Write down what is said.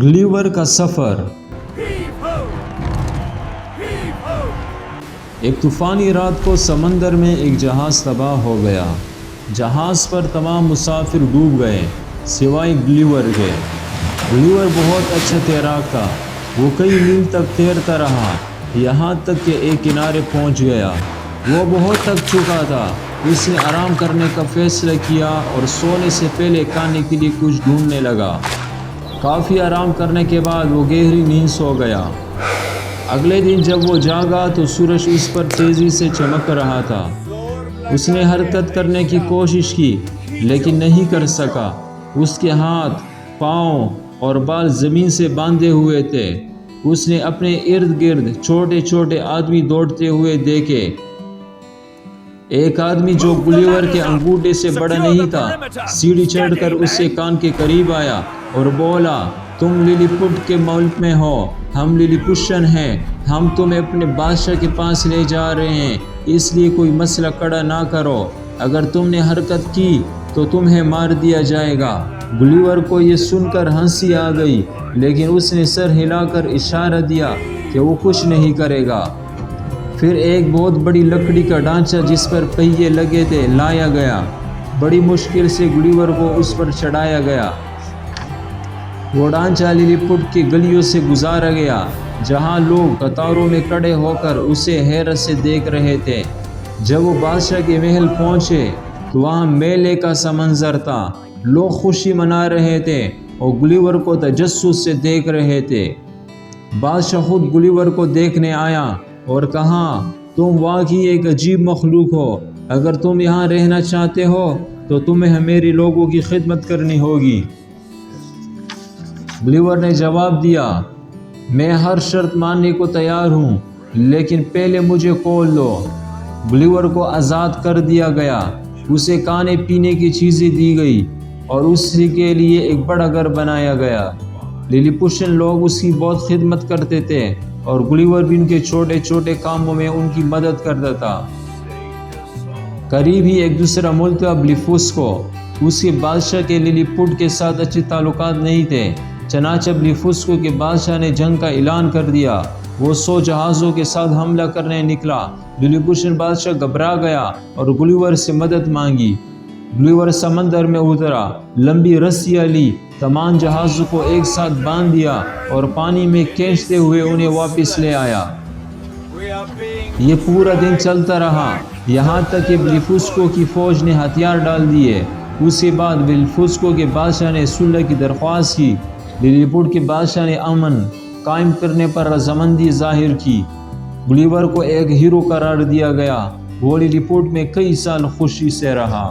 گلیور کا سفر۔ ایک طوفانی رات کو سمندر میں ایک جہاز تباہ ہو گیا۔ جہاز پر تمام مسافر ڈوب گئے سوائے گلیور کے۔ گلیور بہت اچھا تیراک تھا۔ وہ کئی میل تک تیرتا رہا، یہاں تک کہ ایک کنارے پہنچ گیا۔ وہ بہت تھک چکا تھا۔ اس نے آرام کرنے کا فیصلہ کیا اور سونے سے پہلے کھانے کے لیے کچھ ڈھونڈنے لگا۔ کافی آرام کرنے کے بعد وہ گہری نیند سو گیا۔ اگلے دن جب وہ جاگا تو سورج اس پر تیزی سے چمک رہا تھا۔ اس نے حرکت کرنے کی کوشش کی لیکن نہیں کر سکا۔ اس کے ہاتھ، پاؤں اور بال زمین سے باندھے ہوئے تھے۔ اس نے اپنے ارد گرد چھوٹے چھوٹے آدمی دوڑتے ہوئے دیکھے۔ ایک آدمی جو گلیور کے انگوٹھے سے بڑا نہیں تھا سیڑھی چڑھ کر اس کے کان کے قریب آیا اور بولا، تم للی پٹ کے ملک میں ہو، ہم للی پشن ہیں، ہم تمہیں اپنے بادشاہ کے پاس لے جا رہے ہیں، اس لیے کوئی مسئلہ کھڑا نہ کرو، اگر تم نے حرکت کی تو تمہیں مار دیا جائے گا۔ گلیور کو یہ سن کر ہنسی آ گئی لیکن اس نے سر ہلا کر اشارہ دیا کہ وہ کچھ نہیں کرے گا۔ پھر ایک بہت بڑی لکڑی کا ڈھانچہ جس پر پہیے لگے تھے لایا گیا۔ بڑی مشکل سے گلیور کو اس پر چڑھایا گیا۔ وہ ڈھانچہ للی پٹ کی گلیوں سے گزارا گیا جہاں لوگ قطاروں میں کھڑے ہو کر اسے حیرت سے دیکھ رہے تھے۔ جب وہ بادشاہ کے محل پہنچے تو وہاں میلے کا سا منظر تھا۔ لوگ خوشی منا رہے تھے اور گلیور کو تجسس سے دیکھ رہے تھے۔ بادشاہ خود گلیور کو دیکھنے آیا اور کہا، تم واقعی ایک عجیب مخلوق ہو، اگر تم یہاں رہنا چاہتے ہو تو تمہیں میرے لوگوں کی خدمت کرنی ہوگی۔ گلیور نے جواب دیا، میں ہر شرط ماننے کو تیار ہوں لیکن پہلے مجھے کھول دو۔ گلیور کو آزاد کر دیا گیا، اسے کھانے پینے کی چیزیں دی گئی اور اس کے لیے ایک بڑا گھر بنایا گیا۔ للی پوشن لوگ اس کی بہت خدمت کرتے تھے اور گلیور بھی ان کے چھوٹے چھوٹے کاموں میں ان کی مدد کرتا تھا۔ قریب ہی ایک دوسرا ملک تھا بلیفوسکو۔ اس کے بادشاہ کے للی پٹ کے ساتھ اچھے تعلقات نہیں تھے، چنانچہ بلیفوسکو کے بادشاہ نے جنگ کا اعلان کر دیا۔ وہ 100 جہازوں کے ساتھ حملہ کرنے نکلا۔ للی پوشن بادشاہ گھبرا گیا اور گلیور سے مدد مانگی۔ گلیور سمندر میں اترا، لمبی رسیاں لی، تمام جہازوں کو ایک ساتھ باندھ دیا اور پانی میں کھینچتے ہوئے انہیں واپس لے آیا۔ یہ پورا دن چلتا رہا یہاں تک کہ بلیفوسکو کی فوج نے ہتھیار ڈال دیے۔ اس کے بعد بلیفوسکو کے بادشاہ نے صلح کی درخواست کی۔ للی پٹ کے بادشاہ نے امن قائم کرنے پر رضامندی ظاہر کی۔ گلیور کو ایک ہیرو قرار دیا گیا۔ وہ للی پٹ میں کئی سال خوشی سے رہا۔